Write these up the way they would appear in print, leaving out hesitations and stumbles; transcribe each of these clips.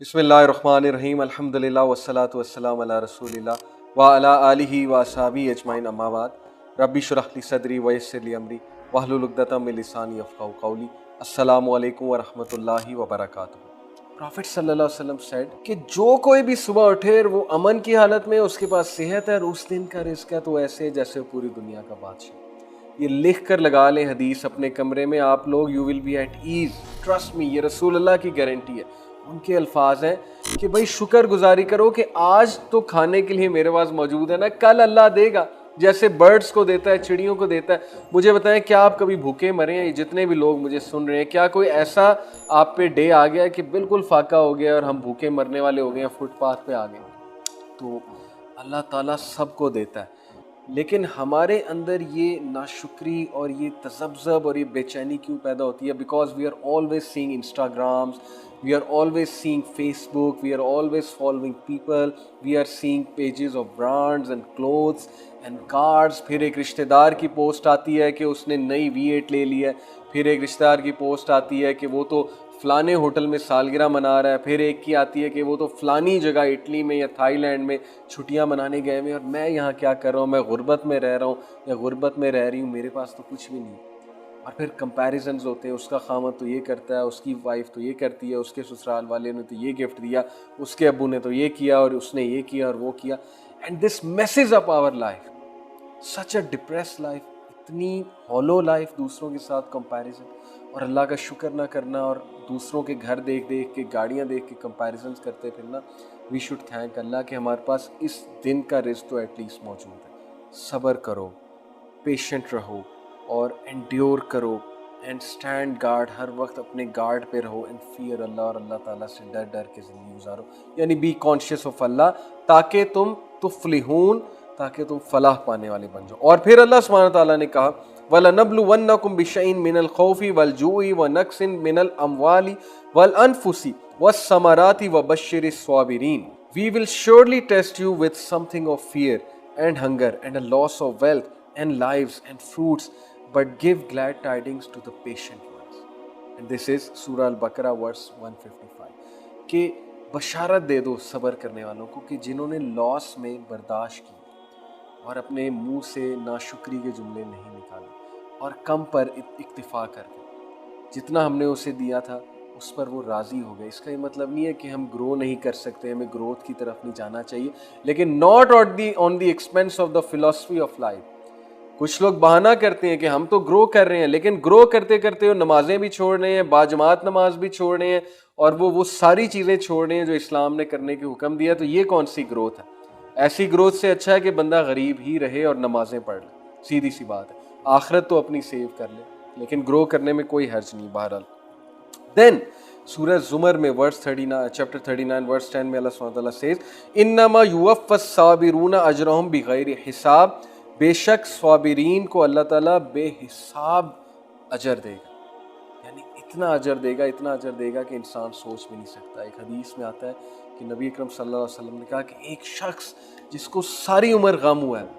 बिस्मिल्लाहिर्रहमानिर्रहीम अल्हम्दुलिल्लाह वस्सलातु वस्सलाम अला रसूलिल्लाह व अला आलिहि व असहाबिहि अजमाइन अम्मा बाद रब्बी शुरह ली सदरी व यस्सिर ली अमरी वहलुल उक़दतम मिन लिसानी यफ़क़हू क़ौली अस्सलामु अलैकुम व रहमतुल्लाहि व बरकातुहू। प्रॉफिट सल्लल्लाहु अलैहि वसल्लम सेड कि जो कोई भी सुबह उठे और वो अमन की हालत में, उसके पास सेहत है और उस दिन का रिज़्क़ है, तो ऐसे जैसे पूरी दुनिया का बादशाह। ये लिख कर लगा लें हदीस अपने कमरे में आप लोग, you will be at ease, trust me, ये रसूल अल्लाह की गारंटी है। उनके अल्फाज हैं कि भाई शुक्र गुजारी करो कि आज तो खाने के लिए मेरे पास मौजूद है ना, कल अल्लाह देगा, जैसे बर्ड्स को देता है, चिड़ियों को देता है। मुझे बताएं, क्या आप कभी भूखे मरे हैं? जितने भी लोग मुझे सुन रहे हैं, क्या कोई ऐसा आप पे डे आ गया कि बिल्कुल फाका हो गया और हम भूखे मरने वाले हो गए हैं, फुटपाथ पे आ गए? तो अल्लाह ताला सबको देता है, लेकिन हमारे अंदर ये नाशुक्री और ये तज़ब्ज़ब और ये बेचैनी क्यों पैदा होती है? Because we are always seeing Instagrams, we are always seeing Facebook, we are always following people, we are seeing pages of brands and clothes and cars। फिर एक रिश्तेदार की पोस्ट आती है कि उसने नई V8 ले ली है, फिर एक रिश्तेदार की पोस्ट आती है कि वो तो फ़लाने होटल में सालगिरह मना रहा है, फिर एक की आती है कि वो तो फ़लानी जगह इटली में या थाईलैंड में छुट्टियां मनाने गए हैं और मैं यहाँ क्या कर रहा हूँ, मैं गुर्बत में रह रहा हूँ या गुर्बत में रह रही हूँ, मेरे पास तो कुछ भी नहीं। और फिर कंपैरिजन्स होते हैं, उसका खामद तो ये करता है, उसकी वाइफ तो ये करती है, उसके ससुराल वाले ने तो ये गिफ्ट दिया, उसके अब्बू ने तो ये किया और उसने ये किया और वो किया। And this messes up our life, such a depress life, इतनी हॉलो लाइफ, दूसरों के साथ कंपैरिजन और अल्लाह का शुक्र ना करना और दूसरों के घर देख देख के, गाड़ियाँ देख के कंपैरिजन्स करते फिरना। वी शुड थैंक अल्लाह कि हमारे पास इस दिन का रिज़्क़ तो एटलीस्ट मौजूद है। सब्र करो, पेशेंट रहो और एंड्योर करो एंड स्टैंड गार्ड, हर वक्त अपने गार्ड पे रहो एंड फियर अल्लाह, और अल्लाह ताला से डर डर के ज़िंदगी गुजारो, यानी बी कॉन्शियस ऑफ अल्लाह, ताकि तुम तुफ्लिहून, ताकि तुम फलाह पाने वाले बन जाओ। और फिर अल्लाह सुब्हानहू व तआला ने कहा, वलनब्लुवन्नकुम बिशैइन मिनल खौफि वल जूइ व नक्सिन मिनल अमवाली वल अनफुसी वस्समराति वबश्शिरिस साबिरीन। We will surely test you with something of fear and hunger and a loss of wealth and lives and fruits, but give glad tidings to the patient ones। And this is Surah Al-Baqarah verse 155 कि बशारत दे दो सब्र करने वालों को कि जिन्होंने loss में बर्दाश्त की और अपने मुंह से नाशुक्री के जुमले नहीं निकाले और कम पर इक्तिफा कर गए, जितना हमने उसे दिया था उस पर वो राज़ी हो गए। इसका ये मतलब नहीं है कि हम ग्रो नहीं कर सकते, हमें ग्रोथ की तरफ नहीं जाना चाहिए, लेकिन not on the expense of the philosophy of life. कुछ लोग बहाना करते हैं कि हम तो ग्रो कर रहे हैं, लेकिन ग्रो करते करते वो नमाजें भी छोड़ रहे हैं, बाजमात नमाज भी छोड़ रहे हैं और वो सारी चीज़ें छोड़ रहे हैं जो इस्लाम ने करने के हुक्म दिया। तो ये कौन सी ग्रोथ है? ऐसी ग्रोथ से अच्छा है कि बंदा गरीब ही रहे और नमाजें पढ़ ले, सीधी सी बात है। आखिरत तो अपनी सेव कर ले, लेकिन ग्रो करने में कोई हर्ज नहीं। बहरहाल देन सूरह ज़ुमर में वर्स 39 चैप्टर 39 वर्स 10 में अल्लाह सुब्हानहू व तआला सेज, इन्नमा युवफ़्फ़स साबिरून अजरहुम बिगैरि हिसाब, बेशक स्वाबिरीन को अल्लाह ताला बेहिसाब अजर देगा, यानी इतना अजर देगा, इतना अजर देगा कि इंसान सोच भी नहीं सकता। एक हदीस में आता है कि नबी अकरम सल्लल्लाहु अलैहि वसल्लम ने कहा कि एक शख्स जिसको सारी उम्र गम हुआ है,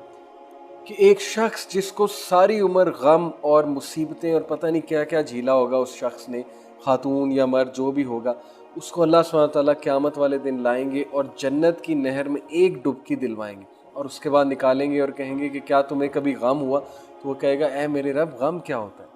कि एक शख्स जिसको सारी उम्र गम और मुसीबतें और पता नहीं क्या क्या झीला होगा, उस शख्स ने, खातून या मर्द जो भी होगा, उसको अल्लाह सुब्हानहू व तआला क़यामत वाले दिन लाएंगे और जन्नत की नहर में एक डुबकी दिलवाएंगे और उसके बाद निकालेंगे और कहेंगे कि क्या तुम्हें कभी गम हुआ? तो वो कहेगा, ए मेरे रब, गम क्या होता है?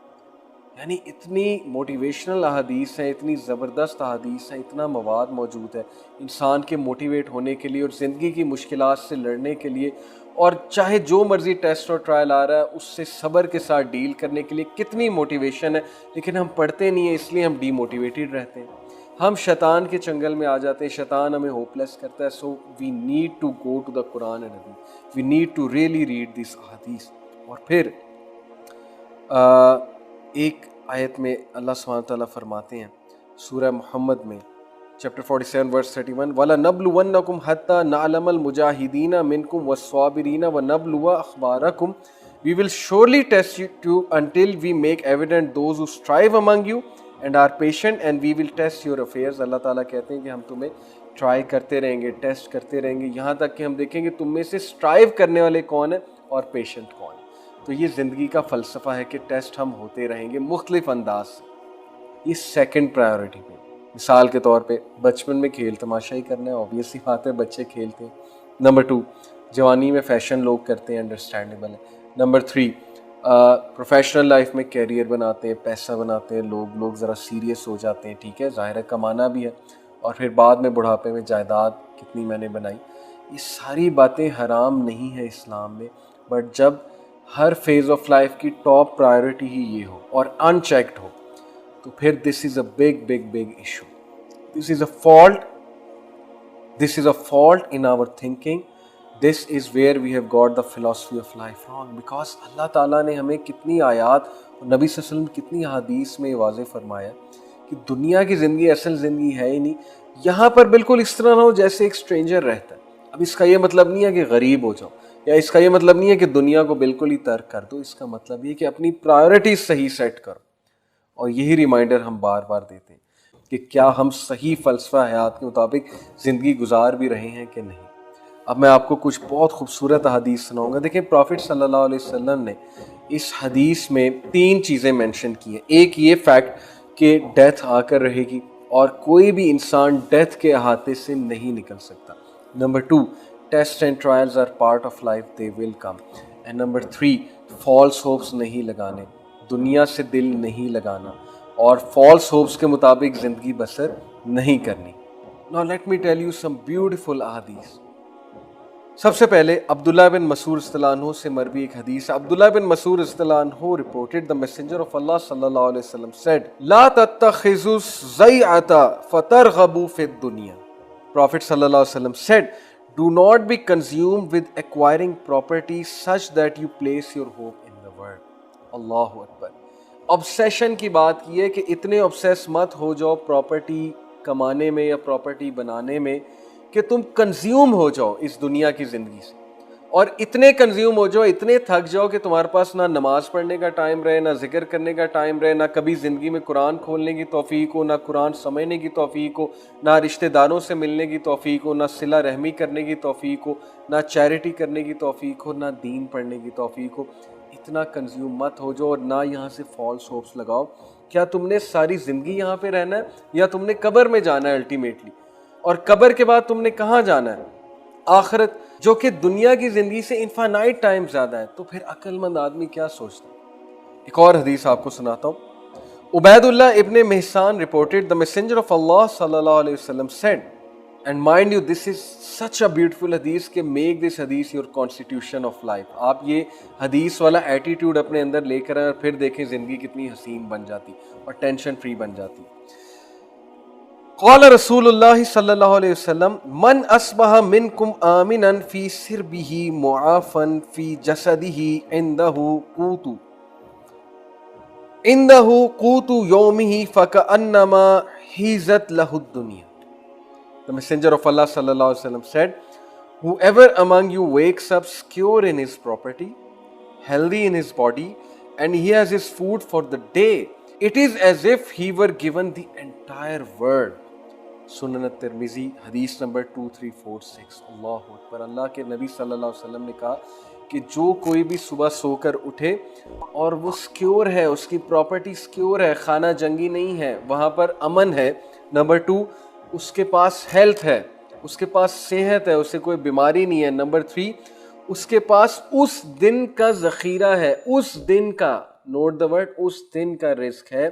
यानी इतनी मोटिवेशनल अहादीस हैं, इतनी ज़बरदस्त अहादीस हैं, इतना मवाद मौजूद है इंसान के मोटिवेट होने के लिए और ज़िंदगी की मुश्किलात से लड़ने के लिए, और चाहे जो मर्ज़ी टेस्ट और ट्रायल आ रहा है उससे सब्र के साथ डील करने के लिए कितनी मोटिवेशन है। लेकिन हम पढ़ते नहीं हैं, इसलिए हम डीमोटिवेटेड रहते हैं, हम शैतान के चंगल में आ जाते हैं, शैतान हमें होपलेस करता है। So we need to go to the Quran and Hadith, we need to really read this Hadith. और फिर एक आयत में अल्लाह सुब्हानहू व तआला फरमाते हैं सूरह मोहम्मद में चैप्टर 47 वर्स 31, वला नब्लुवन्नकुम हत्ता नअलमल मुजाहिदीना मिनकुम वस्साबिरीना व नब्लुवा अखबारकुम, we will surely test you until we make evident those who strive among you and are patient and we will test your affairs। अल्लाह ताला कहते हैं कि हम तुम्हें ट्राई करते रहेंगे, टेस्ट करते रहेंगे, यहाँ तक कि हम देखेंगे तुम में से स्ट्राइव करने वाले कौन है और पेशेंट कौन है। तो ये ज़िंदगी का फ़लसफ़ा है कि टेस्ट हम होते रहेंगे मुख्तलिफ अंदाज से। ये सेकंड प्रायोरिटी पे। मिसाल के तौर पे बचपन में खेल तमाशा ही करना है, ऑब्वियस सी बात है, बच्चे खेलते हैं। नंबर 2, जवानी में फैशन लोग करते हैं, अंडरस्टैंडेबल है। नंबर 3, प्रोफेशनल लाइफ में कैरियर बनाते हैं, पैसा बनाते हैं लोग ज़रा सीरियस हो जाते हैं, ठीक है, ज़ाहिर है कमाना भी है, और फिर बाद में बुढ़ापे में जायदाद कितनी मैंने बनाई। ये सारी बातें हराम नहीं है इस्लाम में, बट जब हर फेज़ ऑफ लाइफ की टॉप प्रायोरिटी ही ये हो और अनचेक्ड हो, तो फिर this is a big big big issue. This is a fault in our thinking. This is where we have got the philosophy of life wrong, because अल्लाह ताला ने हमें कितनी आयात और नबी सल्लल्लाहु अलैहि वसल्लम कितनी हदीस में वाज़े फरमाया कि दुनिया की ज़िंदगी असल ज़िंदगी है ही नहीं। यहाँ पर बिल्कुल इस तरह ना हो जैसे एक स्ट्रेंजर रहता है। अब इसका ये मतलब नहीं है कि गरीब हो जाओ, या इसका ये मतलब नहीं है कि दुनिया को बिल्कुल ही तर्क कर दो। इसका मतलब ये कि अपनी प्रायोरिटीज सही सेट करो, और यही रिमाइंडर हम बार बार देते हैं कि क्या हम सही फ़लसफ़ा हयात के मुताबिक ज़िंदगी गुजार भी रहे हैं कि नहीं। अब मैं आपको कुछ बहुत खूबसूरत हदीस सुनाऊंगा। देखिए, प्रॉफिट सल्लल्लाहु अलैहि वसल्लम ने इस हदीस में 3 चीज़ें मेंशन की हैं। एक ये फैक्ट कि डेथ आकर रहेगी और कोई भी इंसान डेथ के अहाते से नहीं निकल सकता। Number 2, test and trials are part of life, they will come. And number 3, false hopes नहीं लगाने, दुनिया से दिल नहीं लगाना, और फॉल्स होप्स के मुताबिक ज़िंदगी बसर नहीं करनी। Now let me tell you some beautiful अहादीस। सबसे पहले अब्दुल्ला बिन मसूद रज़ियल्लाहु अन्हु से मरवी एक हदीस। अब्दुल्ला बिन मसूद रज़ियल्लाहु अन्हु रिपोर्टेड द मैसेंजर ऑफ अल्लाह सल्लल्लाहु अलैहि वसल्लम सेड, ला तत्तखिज़ु ज़ैअता फतरगबू फिद दुनिया। Prophet सल्लल्लाहु अलैहि वसल्लम said, do not be consumed with acquiring property such that you place your hope in the world. अल्लाहु अकबर। ऑब्सेशन की बात की है कि इतने ऑब्सेस मत हो जाओ प्रॉपर्टी कमाने में या प्रॉपर्टी बनाने में कि तुम कंज्यूम हो जाओ इस दुनिया की ज़िंदगी से, और इतने कंज्यूम हो जाओ, इतने थक जाओ कि तुम्हारे पास ना नमाज पढ़ने का टाइम रहे, ना जिक्र करने का टाइम रहे, ना कभी ज़िंदगी में कुरान खोलने की तौफीक हो, ना कुरान समझने की तौफीक हो, ना रिश्तेदारों से मिलने की तौफीक हो, ना सिला रहमी करने की तौफीक हो, ना चैरिटी करने की तौफीक हो, ना दीन पढ़ने की तौफीक हो। इतना कंज्यूम मत हो जाओ, और ना यहाँ से फॉल्स होप्स लगाओ। क्या तुमने सारी ज़िंदगी यहाँ पे रहना है, या तुमने कब्र में जाना है अल्टीमेटली, और कब्र के बाद तुमने कहाँ जाना है, आखिरत, जो कि दुनिया की जिंदगी से इनफाइनाइट टाइम ज्यादा है। तो फिर अक्लमंद आदमी क्या सोचता है। एक और हदीस आपको सुनाता हूँ। उबैदुल्लाह इब्ने Mehsana reported the messenger of अल्लाह सल्लल्लाहु अलैहि वसल्लम said, and mind you this is such a beautiful हदीस के मेक दिस हदीस योर कॉन्स्टिट्यूशन ऑफ लाइफ। आप ये हदीस वाला एटीट्यूड अपने अंदर लेकर आए और फिर देखें जिंदगी कितनी हसीन बन जाती और टेंशन फ्री बन जाती। क़ाल रसूलुल्लाह सल्लल्लाहु अलैहि वसल्लम, मन अस्बह मिनकुम आमिनन फी सिरबिही मुआफन फी जसदिही इंदहु कूतु यौमिही फकअन्नमा हिज़त लहु दुनिया। The messenger of Allah sallallahu alaihi wasallam said, whoever among you wakes up secure in his property, healthy in his body, and he has his food for the day, it is as if he were given the entire world. सुनन तिरमिजी हदीस number 2346। अल्लाहु अकबर। अल्लाह के नबी सल्लल्लाहु अलैहि वसल्लम ने कहा कि जो कोई भी सुबह सोकर उठे और वो सिक्योर है, उसकी प्रॉपर्टी सिक्योर है, खाना जंगी नहीं है, वहाँ पर अमन है। नंबर 2, उसके पास हेल्थ है, उसके पास सेहत है, उसे कोई बीमारी नहीं है। नंबर 3, उसके पास उस दिन का ज़ख़ीरा है, उस दिन का, नोट द वर्ड, उस दिन का रिस्क है।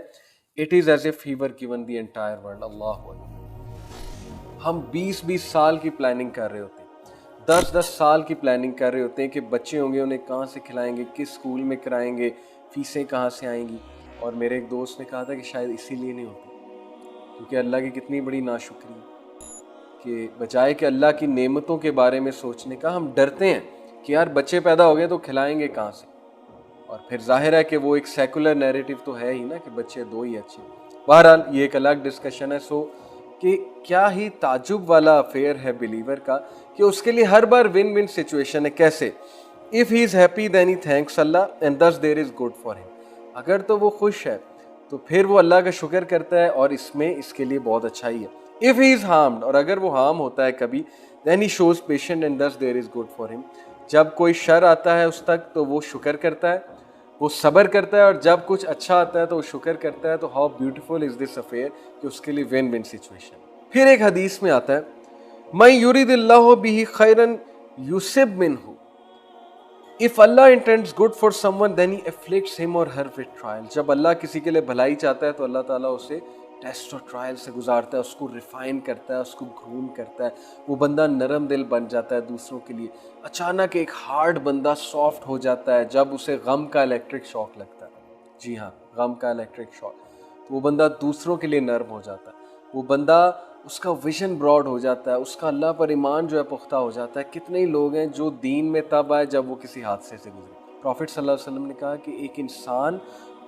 It is as if he were given the entire world. अल्लाहु अकबर। हम 20-20 साल की प्लानिंग कर रहे होते हैं, 10-10 साल की प्लानिंग कर रहे होते हैं कि बच्चे होंगे, उन्हें कहाँ से खिलाएंगे, किस स्कूल में कराएंगे, फीसें कहाँ से आएंगी। और मेरे एक दोस्त ने कहा था कि शायद इसीलिए नहीं होती, क्योंकि अल्लाह की कितनी बड़ी नाशुक्री कि बजाय कि अल्लाह की नेमतों के बारे में सोचने का, हम डरते हैं कि यार बच्चे पैदा हो गए तो खिलाएंगे कहाँ से। और फिर जाहिर है कि वो एक सेकुलर नैरेटिव तो है ही ना कि बच्चे 2 ही अच्छे। बहरहाल ये एक अलग डिस्कशन है। सो कि क्या ही ताजुब वाला अफेयर है बिलीवर का कि उसके लिए हर बार विन विन सिचुएशन है। कैसे? If he is happy then he thanks अल्लाह and thus there is good for him. अगर तो वो खुश है तो फिर वो अल्लाह का शुक्र करता है और इसमें इसके लिए बहुत अच्छा ही है। इफ़ ही इज़ हार्म्ड, और अगर वो हार्म होता है कभी, then he shows patient and thus there is good for him. जब कोई शर आता है उस तक तो वो शुक्र करता है, वो सब्र करता है और जब कुछ अच्छा आता है तो वो शुक्र करता है। तो how beautiful is this affair कि उसके लिए विन विन सिचुएशन। फिर एक हदीस में आता है, मैं युरिदिल्लाहु बिही खैरन युसिब मिनहु, इफ अल्लाह intends good for someone then he afflicts him और हर विद ट्रायल। जब अल्लाह किसी के लिए भलाई चाहता है तो अल्लाह ताला उसे टेस्ट और ट्रायल से गुजारता है, उसको रिफाइन करता है, उसको ग्रूम करता है। वो बंदा नरम दिल बन जाता है दूसरों के लिए। अचानक एक हार्ड बंदा सॉफ्ट हो जाता है जब उसे गम का इलेक्ट्रिक शॉक लगता है। जी हाँ, गम का इलेक्ट्रिक शॉक। तो वो बंदा दूसरों के लिए नर्म हो जाता है। वो बंदा, उसका विजन ब्रॉड हो जाता है, उसका अल्लाह पर ईमान जो है पुख्ता हो जाता है। कितने ही लोग हैं जो दीन में तब आए जब वो किसी हादसे से गुजरे। प्रॉफिट सल्लल्लाहु अलैहि वसल्लम ने कहा कि एक इंसान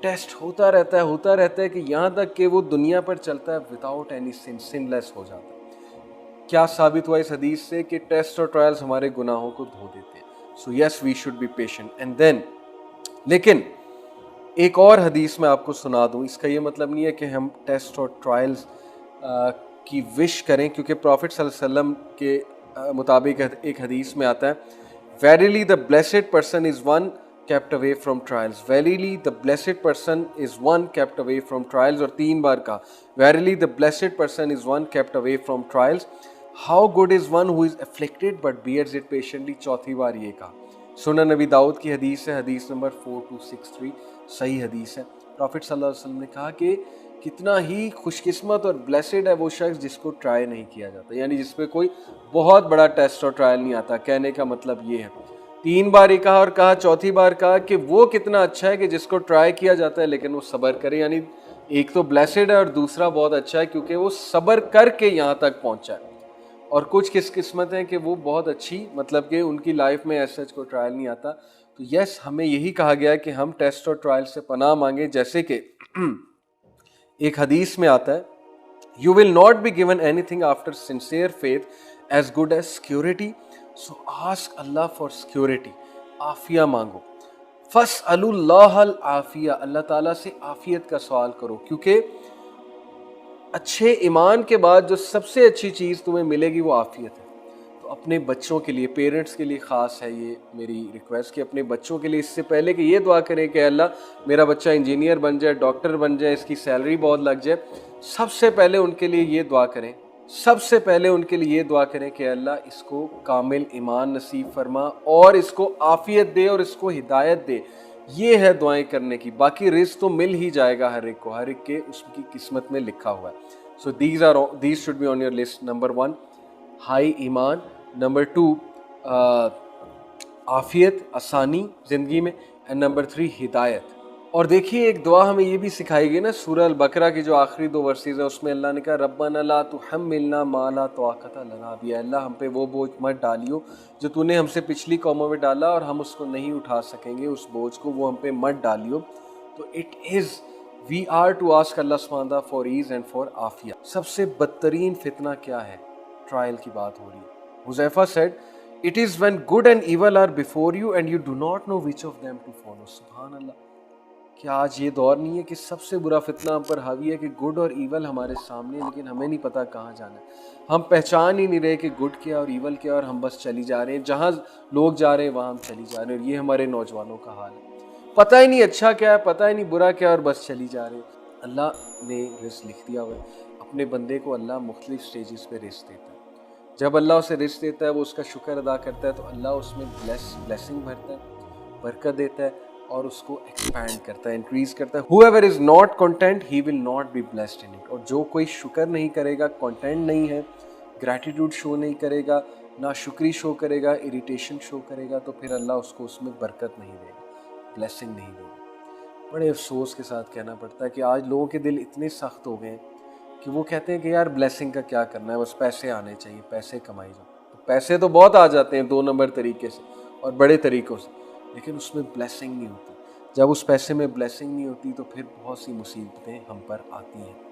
टेस्ट होता रहता है कि यहाँ तक कि वो दुनिया पर चलता है विदाउट एनी सिन, सिनलेस हो जाता है। क्या साबित हुआ इस हदीस से? कि टेस्ट और ट्रायल्स हमारे गुनाहों को धो देते हैं। So yes, we should be patient and then. लेकिन एक और हदीस मैं आपको सुना दूं। इसका ये मतलब नहीं है कि हम टेस्ट और ट्रायल्स की विश करें, क्योंकि प्रॉफिट सल्लल्लाहु अलैहि वसल्लम के मुताबिक एक हदीस में आता है, verily the blessed person is one kept away from trials. Verily the blessed person is one kept away from trials. और 3 बार कहा, verily the blessed person is one kept away from trials. How good is one who is afflicted but bears it patiently. 4थी बार ये कहा। सुनन नबी दाऊद की हदीस है, हदीस number 4263, सही हदीस है। प्रॉफिट सल्लल्लाहु अलैहि वसल्लम ने कहा कि कितना ही खुशकिस्मत और ब्लेसेड है वो शख्स जिसको ट्राई नहीं किया जाता, यानी जिसपे कोई बहुत बड़ा टेस्ट और ट्रायल नहीं आता। कहने का मतलब ये है, 3 बार ही कहा और कहा 4थी बार कहा कि वो कितना अच्छा है कि जिसको ट्राई किया जाता है लेकिन वो सब्र करे। यानी एक तो ब्लेसेड है और दूसरा बहुत अच्छा है क्योंकि वो सब्र करके यहाँ तक पहुँचा है। और कुछ किस्मत है कि वो बहुत अच्छी, मतलब कि उनकी लाइफ में ऐसा को ट्रायल नहीं आता। तो यस, हमें यही कहा गया है कि हम टेस्ट और ट्रायल से पनाह मांगे। जैसे कि एक हदीस में आता है, you will not be given anything after sincere faith as good as security, so ask Allah for security. आफिया मांगो। फस्अलुल्लाहल आफिया, अल्लाह ताला से आफियत का सवाल करो, क्योंकि अच्छे ईमान के बाद जो सबसे अच्छी चीज़ तुम्हें मिलेगी वो आफियत है। तो अपने बच्चों के लिए, पेरेंट्स के लिए ख़ास है ये मेरी रिक्वेस्ट कि अपने बच्चों के लिए इससे पहले कि ये दुआ करें कि अल्लाह मेरा बच्चा इंजीनियर बन जाए, डॉक्टर बन जाए, इसकी सैलरी बहुत लग जाए, सबसे पहले उनके लिए ये दुआ करें, सबसे पहले उनके लिए ये दुआ करें कि अल्लाह इसको कामिल ईमान नसीब फरमा और इसको आफियत दे और इसको हिदायत दे। ये है दुआएं करने की। बाकी रिज़्क तो मिल ही जाएगा हर एक को, हर एक के उसकी किस्मत में लिखा हुआ है। So these should be on your list. Number 1 high ईमान, नंबर 2 आफियत, आसानी ज़िंदगी में, एंड नंबर 3 हिदायत। और देखिए एक दुआ हमें ये भी सिखाई गई ना, सूरह अल बकरा की जो आखिरी 2 वर्सेस है उसमें अल्लाह ने कहा, रब्बना ला तुहम्मिलना मा ला ताक़त लना बिही, अल्लाह हम पे वो बोझ मत डालियो जो तूने हमसे पिछली कौमों में डाला और हम उसको नहीं उठा सकेंगे, उस बोझ को वो हम पे मत डालियो। तो it is we are to ask अल्लाह सुब्हानहू व तआला फॉर ईज़ एंड फॉर आफिया। सबसे बदतरीन फितना क्या है? ट्रायल की बात हो रही है। Huzaifa said, it is when good and evil are before you and you do not know which of them to follow. सुभान अल्लाह। क्या आज ये दौर नहीं है कि सबसे बुरा फितना हम पर हावी है कि गुड और ईवल हमारे सामने, लेकिन हमें नहीं पता कहाँ जाना है। हम पहचान ही नहीं रहे कि गुड क्या और ईवल क्या, और हम बस चली जा रहे हैं, जहाँ लोग जा रहे हैं वहाँ हम चली जा रहे हैं। और ये हमारे नौजवानों का हाल है, पता ही नहीं अच्छा क्या है, पता ही नहीं बुरा क्या है, और बस चली जा रहे हैं। अल्लाह ने रिस्क लिख दिया हुआ है। अपने बंदे को अल्लाह मुख्तलिफ स्टेजेस पे रिस्क देता है। जब अल्लाह उसे रिस्क देता है वो उसका शुक्र अदा करता है तो अल्लाह उसमें ब्लेसिंग भरता है, बरकत देता है और उसको एक्सपैंड करता है, इंक्रीज करता है। Whoever is not content, he will not be blessed in it। और जो कोई शुक्र नहीं करेगा, कंटेंट नहीं है, ग्रैटिट्यूड शो नहीं करेगा, ना शुक्री शो करेगा, इरिटेशन शो करेगा, तो फिर अल्लाह उसको उसमें बरकत नहीं देगा, ब्लेसिंग नहीं देगा। बड़े अफसोस के साथ कहना पड़ता है कि आज लोगों के दिल इतने सख्त हो गए हैं कि वो कहते हैं कि यार ब्लेसिंग का क्या करना है, बस पैसे आने चाहिए, पैसे कमाई जाओ। तो पैसे तो बहुत आ जाते हैं 2 नंबर तरीके से और बड़े तरीक़ों से, लेकिन उसमें ब्लेसिंग नहीं होती। जब उस पैसे में ब्लेसिंग नहीं होती तो फिर बहुत सी मुसीबतें हम पर आती हैं।